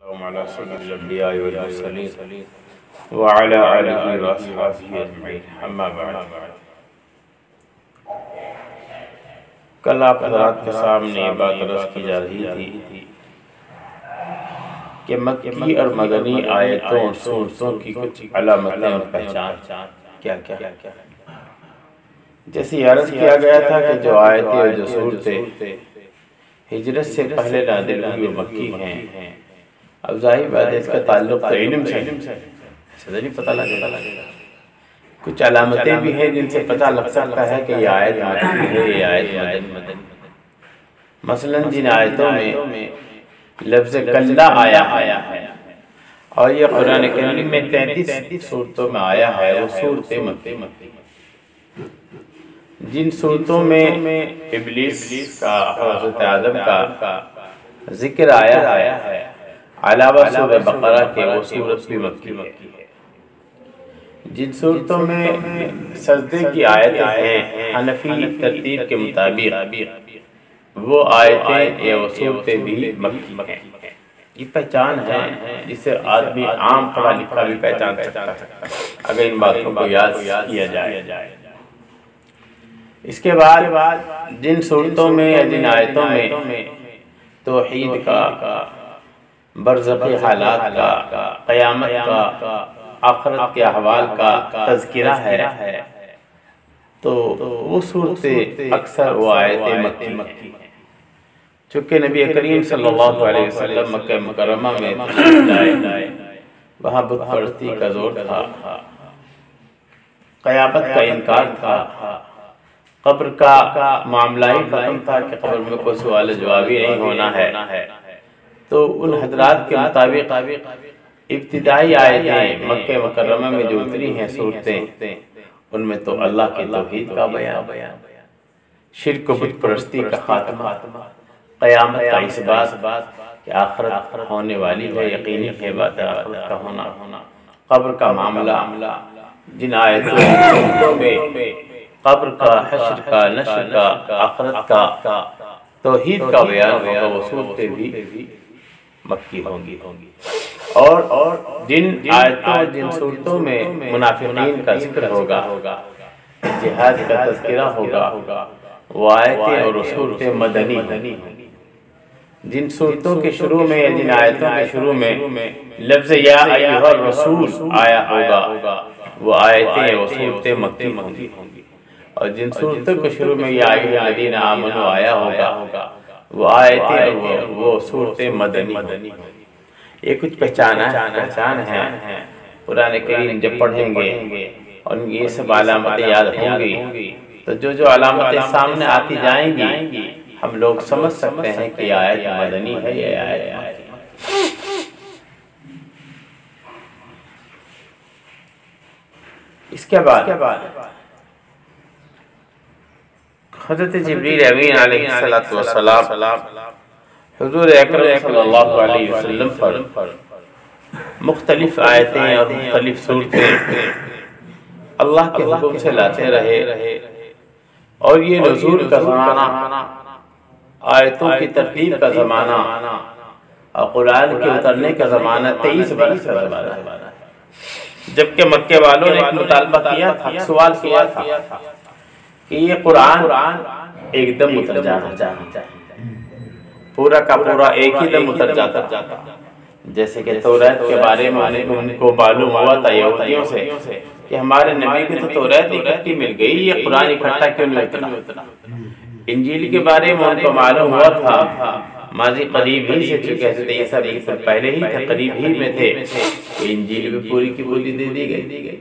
وعلى سيد الأنبياء والمرسلين وعلى آله وأصحابه أجمعين أما بعد۔ کل آپ حضرات کے سامنے یہ بات عرض کی جا رہی تھی کہ مکی اور مدنی آیتوں اور سورتوں کی کچھ علامتیں اور پہچان کیا جیسے عرض کیا گیا تھا کہ جو آیتیں اور جو سورتیں ہجرت سے پہلے نازل ہوئی مکی ہیں، اب ظاہر بات ہے اس کا تعلق تو علم سے ایسا نہیں پتہ لگے گا۔ کچھ علامتیں بھی ہیں جن سے پتہ لگ سکتا ہے کہ یہ آیت مکی ہے، یہ آیت مدنی۔ مثلاً جن آیتوں میں لفظ کلہ آیا ہے اور یہ قرآن کریم میں 33 صورتوں میں آیا ہے، وہ صورتیں مکی۔ جن صورتوں میں ابلیس کا، حضرت آدم کا ذکر آیا ہے علاوہ سورہ بقرہ کے، وہ صورت بھی مکی ہے۔ جن صورتوں میں سجدے کی آیتیں ہیں حنفی ترتیب کے مطابق، وہ آیتیں یا وہ صورتیں بھی مکی ہیں۔ یہ پہچان ہے جسے آدمی عام پڑھا لکھا بھی پہچان سکتا ہے اگر ان باتوں کو یاد کیا جائے۔ اس کے بعد جن صورتوں میں یا جن آیتوں میں توحید کا، برزخی حالات کا، قیامت کا، آخرت کے احوال کا تذکرہ ہے، تو وہ صورتیں اکثر وہ آیتیں مکی ہیں۔ چونکہ نبی کریم صلی اللہ علیہ وسلم مکہ مکرمہ میں تشریف لائے، وہاں بت پرستی کا زور تھا، قیامت کا انکار تھا، قبر کا معاملہ ہی ختم تھا کہ قبر میں کوئی سوال جواب ہی نہیں ہونا ہے۔ تو ان حضرات کے مطابق ابتدائی آیتیں مکہ مکرمہ میں جو اتری ہیں صورتیں، ان میں تو اللہ کی توحید کا بیان، شرک و بت پرستی کا خاتمہ، قیامت کا اثبات کہ آخرت ہونے والی ہے، یقینی ہے بات آخرت کا ہونا، قبر کا معاملہ، جن آیتوں میں قبر کا، حشر کا، نشر کا، آخرت کا، توحید کا بیان ہوگا، وہ صورتیں بھی مکی ہوں گی۔ اور جن آیتوں، جن صورتوں میں منافقین کا ذکر ہوگا، جہاد کا تذکرہ ہوگا، وہ آیتیں اور صورتیں مدنی ہیں۔ جن صورتوں کے شروع میں یا جن آیتوں کے شروع میں لفظ یا ایھا الرسول آیا ہوگا، وہ آیتیں اور صورتیں مکی ہوں گی۔ اور جن صورتوں کے شروع میں یا ایھا الذین آمنوا آیا ہوگا، وہ آیتیں اور وہ صورتیں مدنی ہوں گی۔ یہ کچھ پہچان ہے۔ قرآن کریم جب پڑھیں گے اور یہ سب علامتیں یاد ہوں گی تو جو علامتیں سامنے آتی جائیں گی ہم لوگ سمجھ سکتے ہیں کہ یہ آیت مدنی ہے، یہ آیت مکی ہے۔ اس کے بعد حضرت جبریل امین علیہ السلام حضور اکرم صلی اللہ علیہ وسلم پر مختلف آیتیں اور مختلف صورتیں اللہ کے حکم سے لاتے رہے، اور یہ نزول کا زمانہ، آیتوں کی ترتیب کا زمانہ اور قرآن کے اترنے کا زمانہ 23 برس کا زمانہ ہے۔ جبکہ مکے والوں نے ایک مطالبہ کیا تھا، سوال کیا تھا کہ یہ قرآن ایک دم اتر جانا چاہیے، پورا کا پورا ایک ہی دم اتر جاتا، جیسے کہ توریت کے بارے میں ان کو معلوم ہوا تھا یہودیوں سے کہ ہمارے نبی کو تو توریت اکٹھی مل گئی، یہ قرآن اکٹھا کیوں نہیں اترا۔ انجیل کے بارے میں ان کو معلوم ہوا تھا، ماضی قریب ہی سے، چونکہ حضرت عیسیٰ علیہ السلام پہلے ہی تھے، قریب ہی میں تھے، انجیل بھی پوری کی پوری دے دی گئی،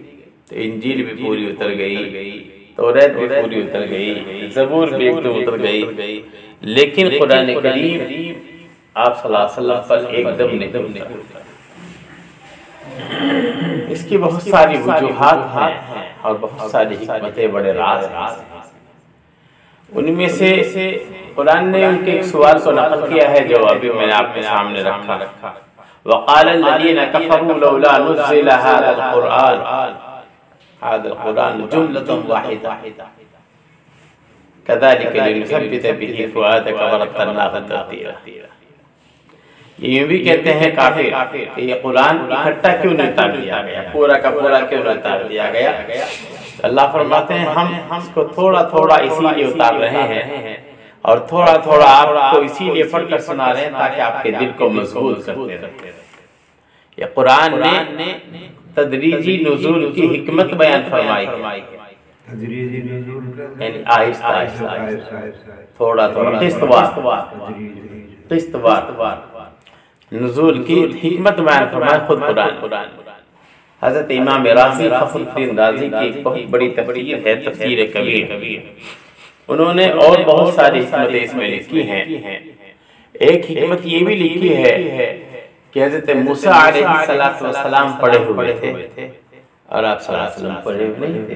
تو انجیل بھی پوری اتر گئی، توریت بھی پوری اتر گئی، زبور بھی ایک دم اتر گئی، لیکن قرآن کریم آپ صلی اللہ علیہ وسلم پر ایک دم نہیں اترا۔ اس کی بہت ساری وجوہات ہیں اور بہت ساری حکمتیں، بڑے راز ہیں۔ ان میں سے قرآن نے ان کے ایک سوال کو نقل کیا ہے جو ابھی میں نے آپ کے سامنے رکھا۔ وَقَالَ الَّذِينَ كَفَرُوا لَوْلَا نُزِّلَ هَذَا الْقُرْآنُ هذا القرآن جملة واحدة كذلك لنثبت به فؤادك ورتلناه ترتيلا۔ یہ بھی کہتے ہیں کافر کہ یہ قرآن اکٹھا کیوں نہیں اتار دیا گیا، پورا کا پورا کیوں نہیں اتار دیا گیا؟ اللہ فرماتے ہیں ہم اس کو تھوڑا تھوڑا اسی لیے اتار رہے ہیں اور تھوڑا تھوڑا آپ کو اسی لیے پڑھ کر سنا رہے ہیں تاکہ آپ کے دل کو مضبوط کرتے رہے۔ یہ قرآن نے تدریجی نزول کی حکمت بیان فرمائی ہے، یعنی آہستہ آہستہ تھوڑا تھوڑا قسط وار نزول کی حکمت بیان فرمائی خود قرآن۔ حضرت امام رازی فخر الدین رازی کی ایک بہت بڑی تفسیر ہے تفسیر کبیر، انہوں نے اور بہت ساری حکمتیں اس میں لکھی ہیں۔ ایک حکمت یہ بھی لکھی ہے کہ حضرت موسیٰ علیہ السلام پڑھے ہوئے تھے اور آپ صلی اللہ علیہ وسلم پڑھے ہوئے نہیں تھے۔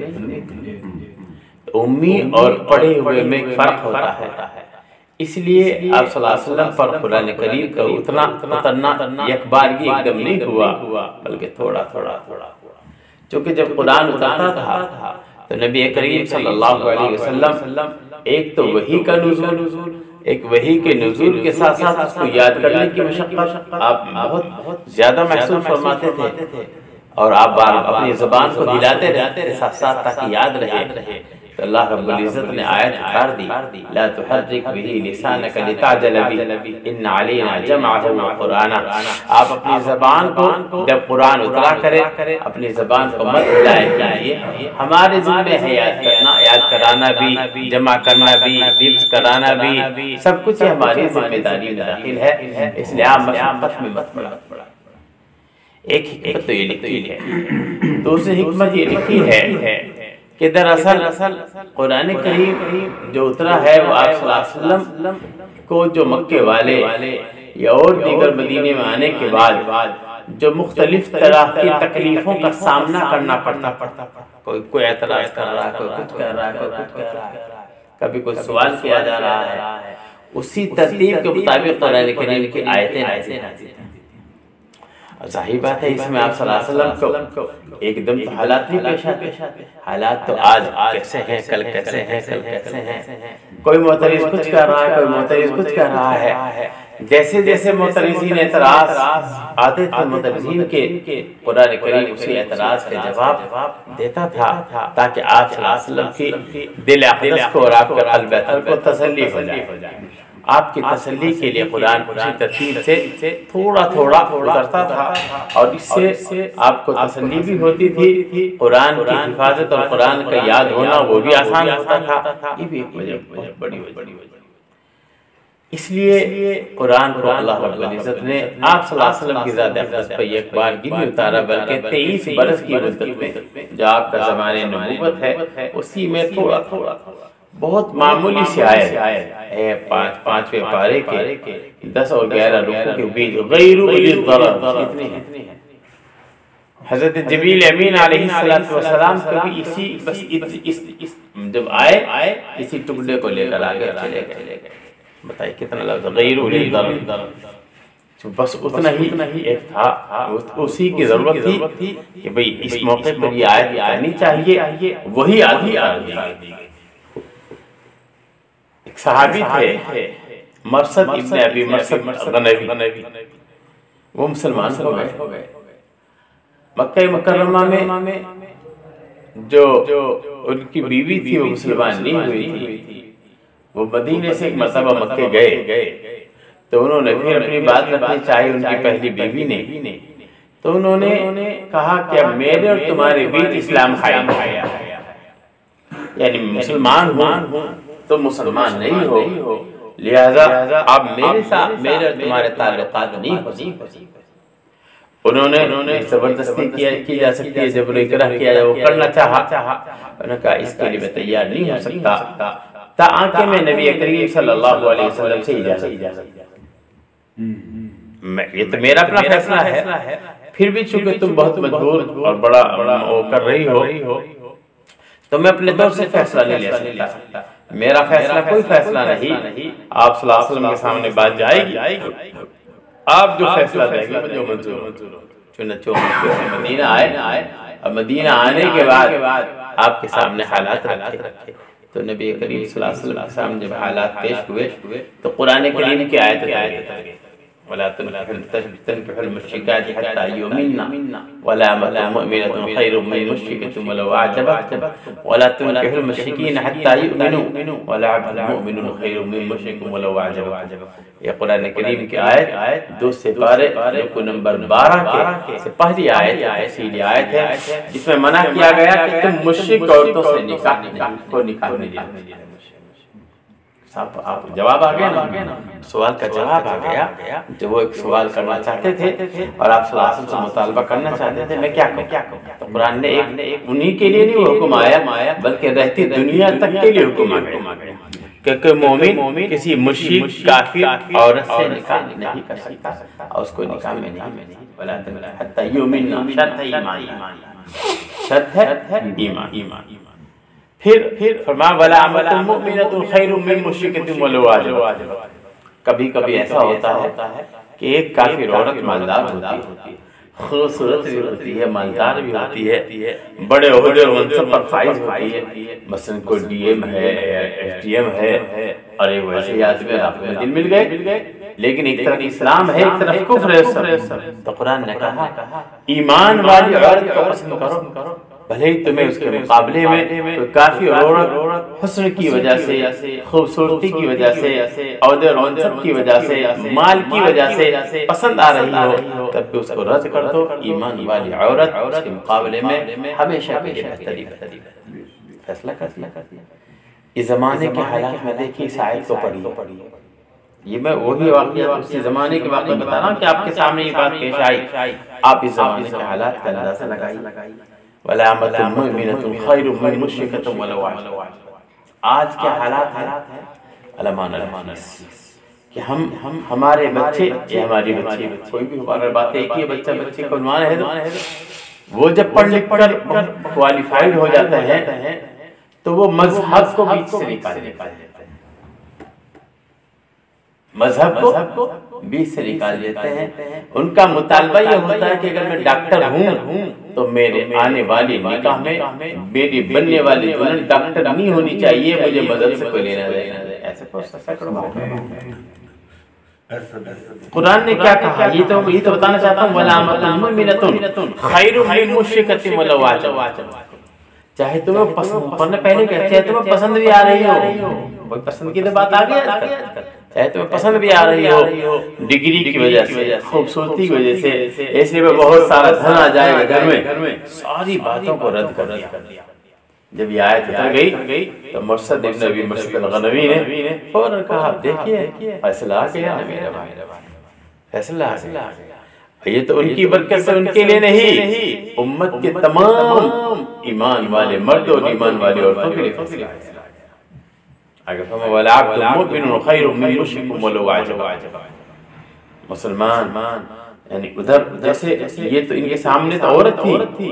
امی اور پڑھے ہوئے میں فرق ہوتا ہے، اس لیے آپ صلی اللہ علیہ وسلم پر قرآن کریم کا اترنا یک بارگی ایک دم نہیں ہوا بلکہ تھوڑا تھوڑا ہوا، چونکہ جب قرآن اترتا تھا تو نبی کریم صلی اللہ علیہ وسلم ایک تو وحی کا نزول، ایک وحی کے نزول کے ساتھ ساتھ اس کو یاد کرنے کی مشقت آپ بہت زیادہ محسوس فرماتے تھے، اور آپ بار اپنی زبان کو ہلاتے رہتے ساتھ ساتھ تاکہ یاد رہے۔ تو اللہ رب العزت نے آیت اتار دی، لا تحرک بہ لسانک لتعجل بہ ان علینا جمعہ وقرآنہ۔ آپ اپنی زبان کو جب قرآن اترا کرے اپنی زبان کو مت ہلائے کیجئے، ہمارے ذمہ ہے یاد کرنا، یاد کرانا بھی، جمع کرنا بھی، حفظ کرانا بھی، سب کچھ ہماری ذمہ داری میں داخل ہے، اس لیے آپ مشقت میں مت پڑا۔ ایک حکمت تو یہ لکھی ہے، دوسری حکمت یہ لکھی ہے کہ دراصل قرآن کریم جو اترا ہے وہ آپ صلی اللہ علیہ وسلم کو جو مکے والے یا اور دیگر مدینے میں آنے کے بعد جو مختلف طرح کی تکلیفوں کا سامنا کرنا پڑتا، کوئی اعتراض کر رہا ہے، کوئی کچھ کہہ رہا ہے، کوئی کچھ کہہ رہا ہے، کبھی کوئی سوال کیا جا رہا ہے، اسی ترتیب کے مطابق قرآن کریم کی آیتیں نازل ہیں۔ ظاہر بات ہے اس میں آپ صلی اللہ علیہ وسلم کو ایک دم تو حالات نہیں پیش آتے، حالات تو آج کیسے ہیں، کل کیسے ہیں، کل کیسے ہیں، کوئی معترض کچھ کر رہا ہے، کوئی معترض کچھ کر رہا ہے، جیسے جیسے معترضین اعتراض آتے تھے معترضین کے قرآن کریم اسی اعتراض کے جواب دیتا تھا تاکہ آپ صلی اللہ علیہ وسلم کی دل اقدس کو اور آپ کے قلب اطہر کو تسلی ہو جائے۔ آپ کی تسلی کے لیے قرآن اسی ترتیب سے تھوڑا تھوڑا اترتا تھا اور اس سے آپ کو تسلی بھی ہوتی تھی، قرآن کی حفاظت اور قرآن کا یاد ہونا وہ بھی آسان ہوتا تھا۔ یہ بھی ایک وجہ بہت بڑی وجہ۔ اس لیے قرآن کو اللہ رب العزت نے آپ صلی اللہ علیہ وسلم کی ذات اقدس پر ایک بار بھی نہیں اتارا بلکہ 23 برس کی مدت میں جو آپ کا زمانہ نبوت ہے اسی میں تھوڑا تھوڑا بہت معمولی سی آیت ہے، پانچویں پارے کے 10 اور 11 رکوع کے بیچ غیر اولی الضرر کتنی ہے؟ حضرت جبریل امین علیہ السلام کبھی اسی جب آئے اسی ٹکڑے کو لے کر آگے چلے گئے، بتائیے کتنا لفظ غیر اولی الضرر، بس اتنا ہی ایک تھا، اسی کی ضرورت تھی کہ بھئی اس موقع پر یہ آیت آنی چاہیے، وہی آدھی آدھی۔ ایک صحابی تھے مرثد ابن ابی مرثد غنوی، وہ مسلمان ہو گئے۔ مکہ مکرمہ میں جو ان کی بیوی تھی وہ مسلمان نہیں ہوئی تھی، وہ مدینے سے ایک مرتبہ مکہ گئے تو انہوں نے پھر اپنی بات رکھنی چاہی ان کی پہلی بیوی نے، تو انہوں نے کہا کہ اب میرے اور تمہارے بیچ اسلام قائم ہے، یعنی مسلمان ہوں تو مسلمان نہیں ہو، لہذا اب میرے ساتھ میرے اور تمہارے تعلقات نہیں ہو سکتے۔ انہوں نے زبردستی کی جا سکتی ہے، جب انہیں اکراہ کیا جائے وہ کرنا چاہا، انہوں نے کہا اس کے لیے میں تیار نہیں ہو سکتا تاکہ میں نبی کریم صلی اللہ علیہ وسلم سے اجازت، یہ تو میرا اپنا فیصلہ ہے، پھر بھی چونکہ تم بہت مجبور اور بڑا کر رہی ہو تو میں اپنے طور سے فیصلہ نہیں لے سکتا، میرا فیصلہ کوئی فیصلہ نہیں، آپ صلی اللہ علیہ وسلم کے سامنے بات جائے گی، آپ جو فیصلہ دیں گے مجھے منظور ہو۔ چنانچہ مدینہ آئے، اب مدینہ آنے کے بعد آپ کے سامنے حالات رکھے تو نبی کریم صلی اللہ علیہ وسلم کے سامنے جب حالات پیش ہوئے تو قرآن کریم کی آیت اتر گئی، ولا تنكحوا المشركات حتى يؤمنن ولا أمة مؤمنة خير من مشركة ولو أعجبتكم ولا تنكحوا المشركين حتى يؤمنوا ولا عبد مؤمن خير من مشرك ولو أعجبكم. یہ قرآن کریم کی آیت 2 سپارے رکوع نمبر 12 کے سے پہلی آیت تفصیلی آیت ہے جس میں منع کیا گیا کہ تم مشرک عورتوں سے نکاح نہیں دیا. آپ جواب آ گیا نا، سوال کا جواب آ گیا. جب وہ ایک سوال کرنا چاہتے تھے اور آپ صلی اللہ علیہ وسلم سے مطالبہ کرنا چاہتے تھے میں کیا کروں، تو قرآن نے ایک انہی کے لیے نہیں وہ حکم آیا بلکہ رہتی دنیا تک کے لیے حکم آ گیا کہ کوئی مومن کسی مشرک کافر عورت سے نکاح نہیں کر سکتا اور اس کو نکاح میں نہیں ولا حتی یؤمن، شرط ہے ایمان، شرط ہے ایمان. پھر فرمایا ولا امۃ مؤمنۃ خیر من مشرکۃ ولو اعجبتکم. کبھی کبھی ایسا ہوتا ہے کہ ایک کافر عورت مالدار ہوتی ہے، خوبصورت بھی ہوتی ہے، مالدار بھی ہوتی ہے، بڑے عہدے اور منصب پر فائز ہوتی ہے، مثلا کوئی ڈی ایم ہے، ایس ڈی ایم ہے، اور ایک ویسے آدمی آپ میں دل مل گئے، لیکن ایک طرف اسلام ہے ایک طرف کفر ہے. تو قرآن نے کہا ایمان والی عورت کو پسند کرو، بھلے ہی تمہیں اس کے مقابلے میں کافی عورت حسن کی وجہ سے، خوبصورتی کی وجہ سے، عہدے اور منصب کی وجہ سے، مال کی وجہ سے پسند آ رہی ہو، تب بھی اس کو رد کر دو. ایمان والی عورت اس کے مقابلے میں ہمیشہ کے لیے بہتری فیصلہ کر دیا. اس زمانے کے حالات میں دیکھیے اس آیت کو پڑھی. یہ میں وہی واقعہ اسی زمانے کے واقعہ بتا رہا ہوں کہ آپ کے سامنے یہ بات پیش آئی. آپ اس زمانے کے حالات کا اندازہ لگائیے. ولا امۃ مؤمنۃ خیر من مشرکۃ ولو اعجبتکم. آج کے حالات ہیں علمان کہ ہمارے بچے یا ہماری بچی، کوئی بھی ہمارا بات ایک ہی بچے کو عنوان ہے، وہ جب پڑھ لکھ کر کوالیفائیڈ ہو جاتے ہیں تو وہ مذہب کو بیچ سے نکال دیتے ہیں، مذہب کو بیچ سے نکال دیتے ہیں. ان کا مطالبہ یہ ہوتا ہے کہ اگر میں ڈاکٹر ہوں تو میرے آنے والی نکاح میں میری بننے والی دلہن ڈاکٹر نہیں ہونی چاہیے، مجھے مذہب سے کوئی لینا دینا. ایسے قرآن نے کیا کہا، یہ تو بتانا چاہتا ہوں ولا امۃ مؤمنۃ خیر من مشرکۃ ولو اعجبتکم. چاہے تمہیں پسند، پہلے کہ چاہے تمہیں پسند بھی آ رہی ہو، کوئی پسند کی تو بات آ گئی، چاہے تمہیں پسند بھی آ رہی ہو، ڈگری کی وجہ سے، خوبصورتی کی وجہ سے، ایسے میں بہت سارا دھن آ جائے گا گھر میں، ساری باتوں کو رد کر دیا. جب یہ آیت اتر گئی تو مرثد ابن ابی مرثد الغنوی نے فوراً کہا دیکھیے فیصلہ آ گیا میرے بھائی، فیصلہ آ گیا. یہ تو ان کی برکت سے ان کے لیے نہیں، امت کے تمام ایمان والے مرد اور ایمان والی عورتوں کے لیے فیصلہ ہے. اگر فرمایا ولا عبد مؤمن خیر من مشرک ولو اعجبکم. مسلمان یعنی ادھر جیسے یہ تو ان کے سامنے تو عورت تھی،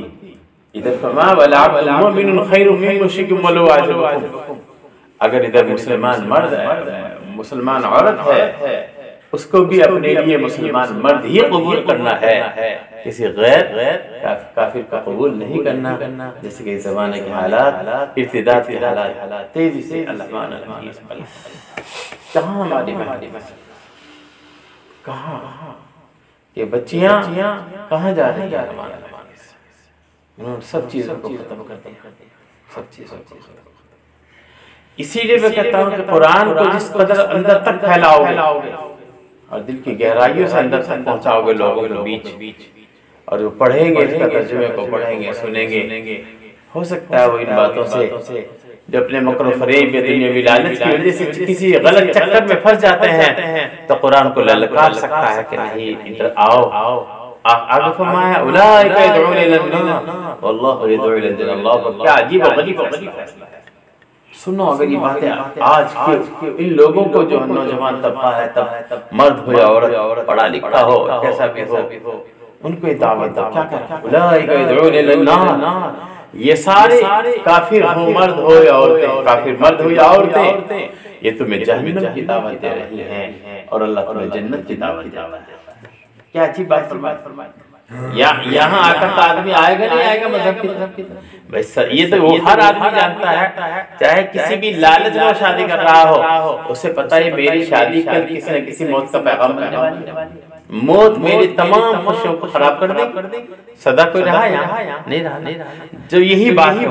ادھر فرمایا ولا عبد مؤمن خیر من مشرک ولو اعجبکم. اگر ادھر مسلمان مرد ہے، مسلمان عورت ہے، اس کو بھی اپنے لیے مسلمان مرد ہی قبول کرنا ہے، کسی غیر کافر کا قبول نہیں کرنا. جیسے کہ اس زمانے کے حالات، ارتداد کے حالات تیزی سے کہاں ہماری کہاں کہ بچیاں کہاں جا رہی ہیں، انہوں نے سب چیزوں کو ختم کر دیا، سب چیزوں کو ختم. اسی لیے میں کہتا ہوں کہ قرآن کو جس قدر اندر تک پھیلاؤ گے اور دل کی گہرائیوں سے اندر تک پہنچاؤ گے لوگوں کے بیچ، اور وہ پڑھیں گے اس کا ترجمے کو پڑھیں گے، سنیں گے، ہو سکتا ہے وہ ان باتوں سے جو اپنے مکر و فریب یا دنیاوی لالچ کی وجہ سے کسی غلط چکر میں پھنس جاتے ہیں تو قرآن کو للکار سکتا ہے کہ نہیں ادھر آؤ. آگے فرمایا اولئک یدعون الی النار واللہ یدعو الی الجنہ. اللہ کیا عجیب و غریب فیصلہ ہے. سنو اگر یہ باتیں آج کے ان لوگوں کو جو نوجوان طبقہ ہے، تب مرد ہو یا عورت، پڑھا لکھا ہو، کیسا بھی ہو، ان کو دعوت دو. کیا کہا اولئک یدعون الی النار. یہ سارے کافر ہو، مرد ہو یا عورتیں، کافر مرد ہو یا عورتیں، یہ تمہیں جہنم کی دعوت دے رہی ہیں اور اللہ تمہیں جنت کی دعوت دے رہا ہے. کیا عجیب بات فرمائی. یہاں آ کر تو آدمی آئے گا نہیں آئے گا مذہب کی طرف؟ یہ تو وہ ہر آدمی جانتا ہے، چاہے کسی بھی لالچ میں شادی کر رہا ہو، اسے پتہ ہے میری شادی کل کسی نہ کسی موت کا پیغام بننے والی ہے، موت میری تمام خوشیوں کو خراب کر دے۔ صدا کوئی رہا یہاں نہیں رہا۔ جو یہی بات ہے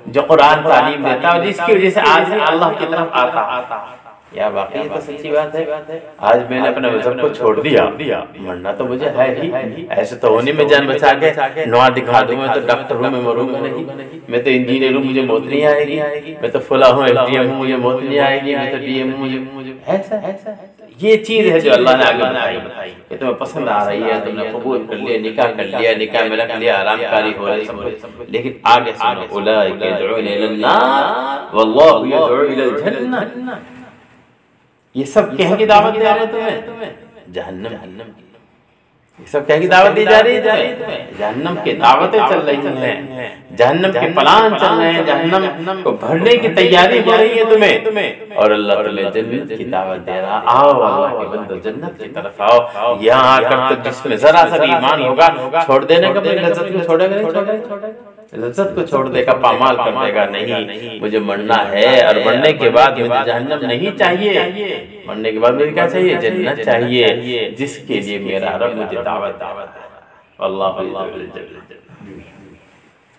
جو قرآن تعلیم دیتا ہے، جس کی وجہ سے آج اللہ کی طرف آتا۔ یا واقعی یہ تو سچی بات ہے، آج میں نے اپنے مذہب کو چھوڑ دیا، مرنا تو مجھے ہے ہی، ایسے تو ہونے میں جان بچا کے نوع دکھا دوں، میں تو ڈاکٹر ہوں میں مروں گا نہیں، میں تو انجینئر ہوں مجھے موت نہیں آئے گی، میں تو فلاں ہوں ایف ڈی ایم ہوں مجھے موت نہیں آئے گی، میں تو ڈی ایم ہوں مجھے ایسا یہ چیز ہے جو اللہ نے آگے بتائی کہ تمہیں پسند آ رہی ہے، تم نے قبول کر لیا، نکاح کر لیا، نکاح میں رکھ لیا، آرام کاری ہو رہی سب کچھ، لیکن آگے سنو اولئک یدعون الی النار واللہ یدعو الی الجنہ، یہ سب کہہ کی دعوت دے رہے تمہیں جہنم کی، یہ سب کہہ کی دعوت دی جا رہی ہے تمہیں جہنم کی دعوتیں چل رہی ہیں، جہنم کے پلان چل رہے ہیں، جہنم کو بھرنے کی تیاری ہو رہی ہے تمہیں، اور اللہ تمہیں جنت کی دعوت دے رہا، آؤ اللہ کے بندو جنت کی طرف آؤ۔ یہاں آ کر تو جس میں ذرا سا ایمان ہوگا چھوڑ دینے کا، کوئی لذت کو چھوڑے گا نہیں، چھوڑے گا لذت کو چھوڑ دے گا، پامال کر دے گا، نہیں مجھے مرنا ہے، اور مرنے کے بعد مجھے جہنم نہیں چاہیے، مرنے کے بعد مجھے کیا چاہیے؟ جنت چاہیے، جس کے لیے میرا رب مجھے دعوت ہے۔ واللہ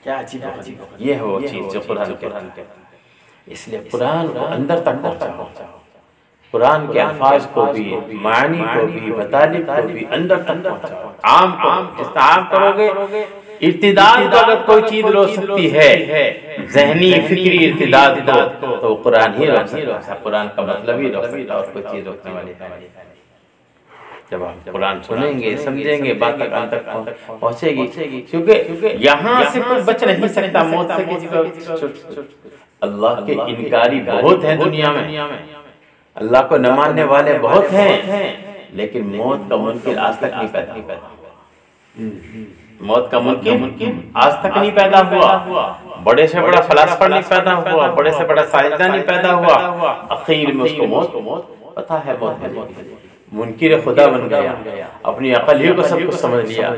کیا عجیب یہ ہے وہ چیز جو قرآن کہتا ہے، اس لیے قرآن کو اندر تک پہنچاؤ، قرآن کے الفاظ کو بھی، معنی کو بھی، مطالب کو بھی اندر تک پہنچاؤ، عام کو استعام کرو گے۔ ارتداد کو اگر کوئی چیز روک سکتی ہے، ذہنی فکری ارتداد کو، تو قرآن ہی روک سکتا ہے، قرآن کا مطلب ہی روک سکتا ہے، اور کوئی چیز روکنے والی ہے۔ جب آپ قرآن سنیں گے، سمجھیں گے، بات تک ان تک پہنچے گی، کیونکہ یہاں سے کوئی بچ نہیں سکتا موت سے کسی کو۔ اللہ کے انکاری بہت ہیں دنیا میں، اللہ کو نہ ماننے والے بہت ہیں، لیکن موت کا منکر آج تک نہیں پیدا ہوا، موت کا ممکن آج تک نہیں پیدا ہوا، بڑے سے بڑا فلسفہ نہیں پیدا ہوا، بڑے سے بڑا سائنسدان نہیں پیدا ہوا، اخیر میں اس کو موت پتہ ہے، موت منکر خدا بن گیا، اپنی عقل ہی کو سب کچھ سمجھ لیا۔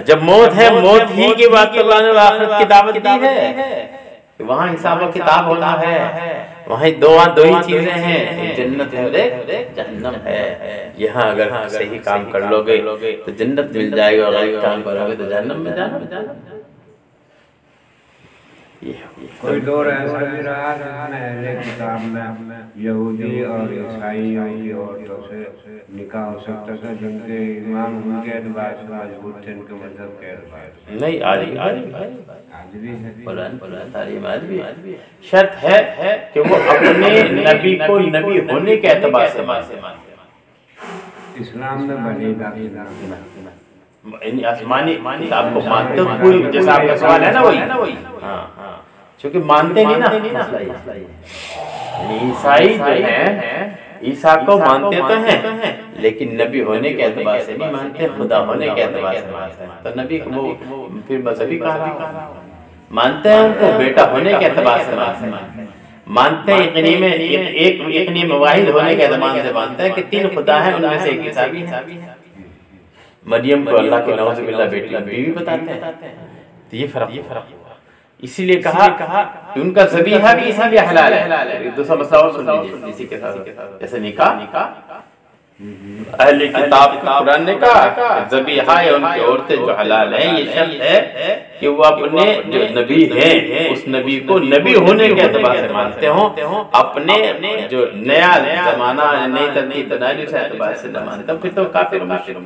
جب موت ہے، موت ہی کی بات اللہ نے آخرت کی دعوت دی ہے، وہاں حساب و کتاب ہونا ہے، وہاں دو ہی چیزیں ہیں، جنت ہے اور جہنم ہے۔ یہاں اگر صحیح کام کر لو گے تو جنت مل جائے گا، اور غلط کام کرو گے تو جہنم میں جانا۔ کوئی دور ایسا بھی رہا جس میں اہل کتاب میں یہودی اور عیسائیوں کی عورتوں سے نکاح ہو سکتا تھا، جن کے ایمان ان کے اعتبار سے مضبوط تھے، ان کے مذہب کے اعتبار سے؟ نہیں، آج بھی ہے، قرآن تعلیم آج بھی ہے، شرط ہے کہ وہ اپنے نبی کو نبی ہونے کے اعتبار سے مانتے ہیں۔ اسلام میں بنی داخل آسمانی کتاب کو مانتے ہو پوری، جیسا آپ کا سوال ہے نا وہی، ہاں، چونکہ مانتے نہیں نا، عیسائی جو ہیں عیسیٰ کو مانتے تو ہیں، لیکن نبی ہونے کے اعتبار سے نہیں مانتے، خدا ہونے کے اعتبار سے مانتے ہیں، تو نبی کو پھر مذہبی کہا، مانتے ہیں ان کو بیٹا ہونے کے اعتبار سے مانتے ہیں، اقنیم واحد ہونے کے اعتبار سے مانتے ہیں کہ تین خدا ہیں، ان میں سے ایک عیسیٰ بھی ہے۔ مریم کو اللہ کے نعوذ باللہ بیوی بتاتے ہیں، تو یہ فرق ہوا، اسی لیے کہا ان کا ذبیحہ بھی اسی لیے حلال ہے۔ دوسرا مسئلہ اور سن لیجیے اسی کے ساتھ، جیسے نکاح اہل کتاب قرآن نے کہا ذبیحہ ہے ان کی عورتیں جو حلال ہیں، یہ شرط ہے کہ وہ اپنے جو نبی ہیں اس نبی کو نبی ہونے کے اعتبار سے مانتے ہوں، اپنے جو نیا زمانہ نئی ترتیب بنائی اس اعتبار سے نہ مانتے ہوں، پھر تو کافر مشرک۔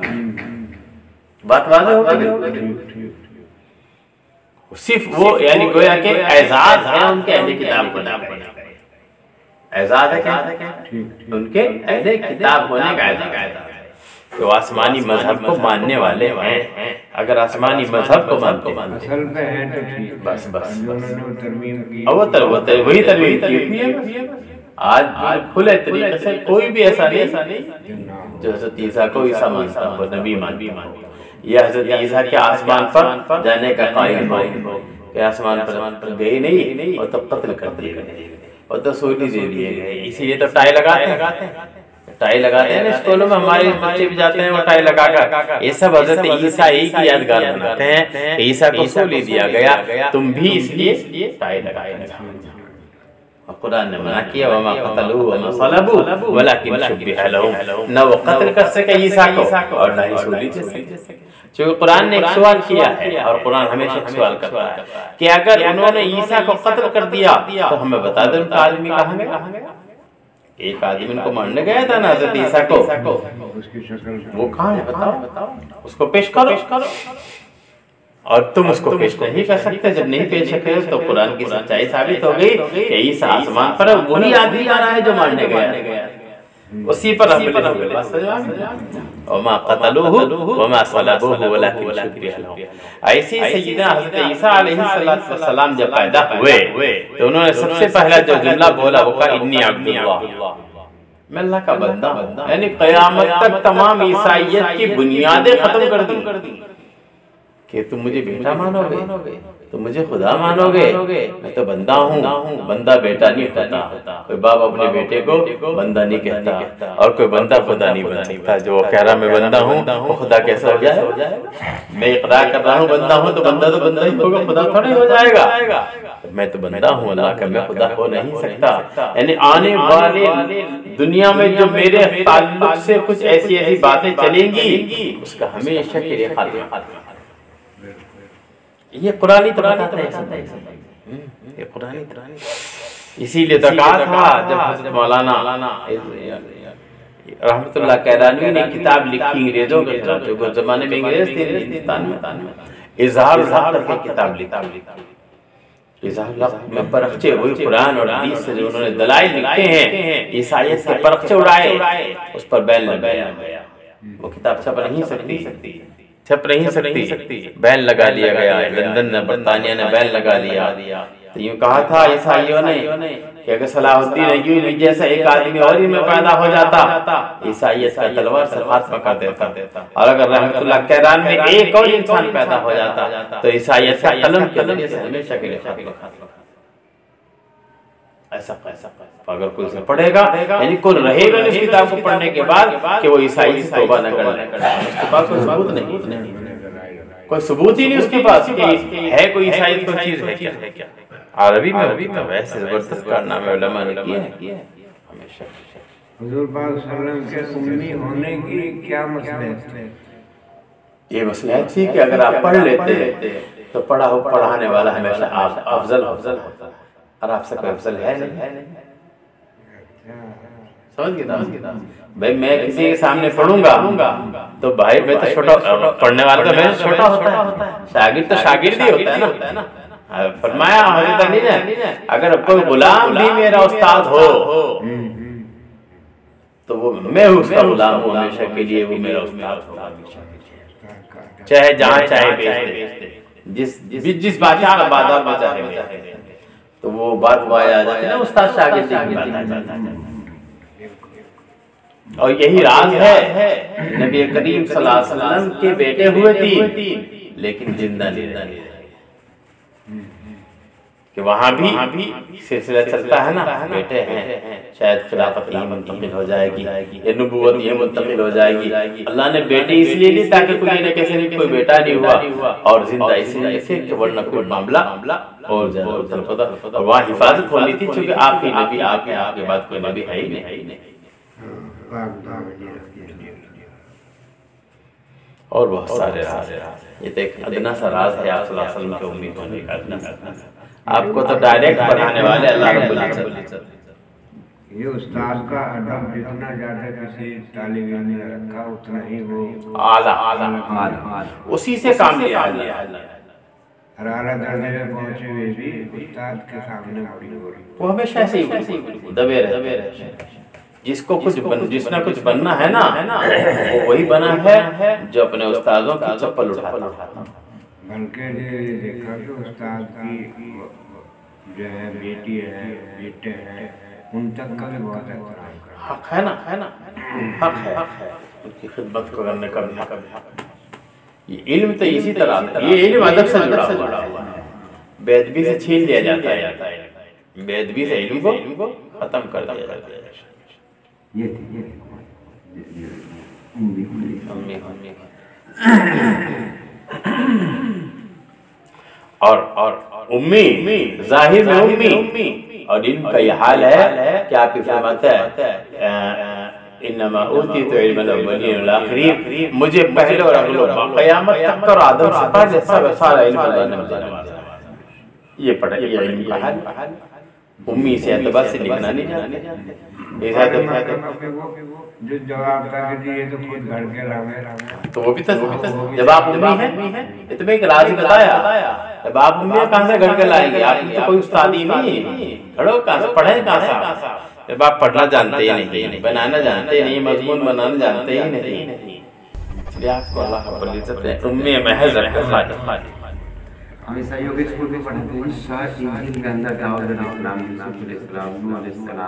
بات واضح ہوگی، صرف وہ یعنی گویا کہ اعزاز ہے ان کے اہل کتاب کو نام ہونے کا، اعزاز ہے کیا ان کے اہل کتاب ہونے کا اعزاز، تو آسمانی مذہب کو ماننے والے ہیں، اگر آسمانی مذہب کو مانتے ہیں اصل میں ہے تو ٹھیک، بس وہی ترمیم کی ہے۔ آج کھلے طریقے سے کوئی بھی ایسا نہیں جو حضرت عیسیٰ کو عیسیٰ مانتا ہو، نبی مانتا ہو، یا حضرت عیسیٰ کے آسمان پر جانے کا قائل ہو کہ آسمان پر گئے نہیں اور تب قتل کر دیے گئے اور تو سولی دے دیے گئے، اسی لیے تو ٹائی لگاتے ہیں، ٹائی لگاتے ہیں نا اسکولوں میں، ہمارے بچے بھی جاتے ہیں وہ ٹائی لگا کر، یہ سب حضرت عیسیٰ ہی کی یادگار بناتے ہیں کہ عیسیٰ کو سولی دیا گیا، تم بھی اس لیے ٹائی لگائے گا۔ قرآن نے منع کیا وما قتلوه وما صلبوه ولكن شبه لهم، نہ وہ قتل کر سکے عیسیٰ کو اور نہ ہی سولی دے سکے۔ چونکہ قرآن نے ایک سوال کیا ہے اور قرآن ہمیشہ ایک سوال کرتا ہے کہ اگر انہوں نے عیسیٰ کو قتل کر دیا تو ہمیں بتا دیں ان کا آدمی کہاں گیا؟ ایک آدمی ان کو مارنے گیا تھا نا حضرت عیسیٰ کو، وہ کہاں ہے بتاؤ، اس کو پیش کرو، اور تم اس کو پیش نہیں کر سکتے۔ جب نہیں پیش سکتے تو قرآن کی سچائی ثابت ہو گئی کہ عیسیٰ آسمان پر وہی آدمی آ رہا ہے جو مارنے گیا، اسی پر حملے ہوئے۔ وما قتلوه وما صلبوه ولكن شبه لهم۔ ایسی سیدنا حضرت عیسیٰ علیہ السلام جب پیدا ہوئے تو انہوں نے سب سے پہلا جو جملہ بولا وہ کہا انی عبد اللہ، میں اللہ کا بندہ ہوں، یعنی قیامت تک تمام عیسائیت کی بنیادیں ختم کر دی کہ تم مجھے بیٹا مانو گے، تم مجھے خدا مانو گے، میں تو بندہ ہوں، بندہ بیٹا نہیں ہوتا، کوئی باپ اپنے بیٹے کو بندہ نہیں کہتا، اور کوئی بندہ خدا نہیں بن سکتا۔ جو کہہ رہا میں بندہ ہوں وہ خدا کیسا ہو جائے گا؟ میں اقرار کر رہا ہوں بندہ ہوں تو بندہ ہی ہوگا، خدا تھوڑی ہو جائے گا۔ میں تو بندہ ہوں اللہ کا، میں خدا ہو نہیں سکتا۔ یعنی آنے والے دنیا میں جو میرے تعلق سے کچھ ایسی باتیں چلیں گی اس کا ہمیشہ کے لیے خاتمہ۔ یہ قرآنی تو بتاتا ہے، یہ قرآنی، اسی لیے تو کہا تھا جب حضرت مولانا رحمت اللہ کیرانوی نے کتاب لکھی انگریزوں کے خلاف، جو زمانے میں انگریز تھے ہندوستان میں، اظہار الحق کر کے کتاب لکھی، اظہار الحق میں پرخچے ہوئی قرآن اور حدیث سے جو انہوں نے دلائل لکھے ہیں، عیسائیت کے پرخچے اڑائے، اس پر بین لگایا، وہ کتاب چھپ نہیں سکتی، بین لگا لیا گیا، لندن نے برطانیہ نے بین لگا لیا۔ تو یوں کہا تھا عیسائیوں نے کہ اگر صلاح الدین ایوبی جیسا ایک آدمی اور ہی میں پیدا ہو جاتا عیسائیت کا تلوار سے خاتمہ کر دیتا، اور اگر رحمت اللہ کیران میں ایک اور انسان پیدا ہو جاتا تو عیسائیت کا قلم کے ذریعے سے ہمیشہ کے لیے خاتمہ۔ ایسا اگر کوئی اسے پڑھے گا، یعنی کوئی رہے گا اس کتاب کو پڑھنے کے بعد کہ وہ عیسائی سے توبہ نہ کرے، اس کے پاس کوئی ثبوت نہیں، کوئی ثبوت ہی نہیں اس کے پاس کہ ہے کوئی عیسائیت کوئی چیز ہے کیا۔ عربی میں ویسے زبردست کارنامے علماء نے کیے ہیں ہمیشہ۔ حضور پاک صلی اللہ علیہ وسلم کے امی ہونے کی کیا مصلحت ہے؟ یہ مصلحت تھی کہ اگر آپ پڑھ لیتے تو پڑھانے والا ہمیشہ آپ افضل ہوتا، اور آپ سے کوئی افضل ہے نہیں۔ سمجھ گیا؟ بھائی میں کسی کے سامنے پڑھوں گا تو بھائی میں تو چھوٹا، پڑھنے والا تو میں چھوٹا ہوتا ہے، شاگرد تو شاگرد ہی ہوتا ہے نا۔ فرمایا حضرت علی نے اگر کوئی غلام بھی میرا استاد ہو تو وہ میں اس کا غلام ہوں ہمیشہ کے لیے، وہ میرا استاد ہوگا، چاہے جہاں چاہے بھیج دے، جس بادشاہ کا بادار میں چاہے بھیج دے، تو وہ بات وہ آیا جاتی ہے نا استاد شاگرد کی بات آ جاتا ہے۔ اور یہی راز ہے، نبی کریم صلی اللہ علیہ وسلم کے بیٹے ہوئے تھی لیکن زندہ نہیں رہے، کہ وہاں بھی سلسلہ چلتا ہے نا، بیٹے ہیں، شاید خلافت یہ منتقل ہو جائے گی، یہ نبوت یہ منتقل ہو جائے گی۔ اللہ نے بیٹے اس لیے لی تاکہ کوئی نہ کسی کوئی بیٹا نہیں ہوا، اور زندہ اس لیے تھے کہ ورنہ کوئی معاملہ اور زیادہ پتا، اور وہاں حفاظت ہونی تھی چونکہ آپ کی نبی، آپ کے بعد کوئی نبی ہے ہی نہیں۔ اور بہت سارے راز، یہ تو ایک ادنا سا راز ہے آپ صلی اللہ علیہ وسلم کے امید ہونے کا، ادنا سا۔ آپ کو تو ڈائریکٹ پڑھانے والے اللہ رب العزت۔ یہ استاد کا ادب جتنا زیادہ کسی طالب علم نے رکھا اتنا ہی وہ اعلیٰ، اسی سے کام لیا ہے۔ ہر اعلیٰ درجے میں پہنچے ہوئے بھی استاد کے سامنے بڑی ہو رہی، وہ ہمیشہ ایسے ہی دبے رہے۔ جس کو جس نے کچھ بننا ہے نا وہ وہی بنا ہے جو اپنے استادوں کی چپل اٹھاتا۔ بلکہ یہ دیکھا کہ استاد کی جو ہے بیٹی ہے، بیٹے ہیں، ان تک کا بھی بہت احترام کرنا، حق ہے نا، حق ہے ان کی خدمت کرنے کا بھی حق۔ یہ علم تو اسی طرح ہے، یہ علم ادب سے جڑا ہوا ہے، بے ادبی سے چھین لیا جاتا ہے، بے ادبی سے علم کو ختم کر دیا جاتا ہے۔ یہ اور امی ظاہر میں امی، اور ان کا یہ حال ہے کہ آپ کی فرماتا ہے انما اوتیت علم الاولین والآخرین، مجھے پہلے اور اگلے قیامت تک اور آدم سے پہلے سارا علم اللہ نے مجھے نوازا۔ یہ پڑھا، یہ علم کا حال امی سے اعتبار سے لکھنا نہیں جانتے، اس اعتبار جو جواب تھا کہ یہ تو خود گھر کے رہے، تو وہ بھی جب آپ امی ہیں، یہ تمہیں ایک راز بتایا، جب آپ امی کہاں سے گھڑ کے لائیں گے؟ آپ کی تو کوئی استادی نہیں، گھڑو کہاں سے، پڑھیں کہاں سے؟ جب آپ پڑھنا جانتے ہی نہیں، بنانا جانتے ہی نہیں، مضمون بنانا جانتے ہی نہیں، اس لیے آپ کو اللہ رب العزت نے امی محض رکھا۔ ہم عیسائیوں کے اسکول میں پڑھتے ہیں، انجیل کے اندر داؤد علیہ السلام، یوسف علیہ السلام، نوح علیہ السلام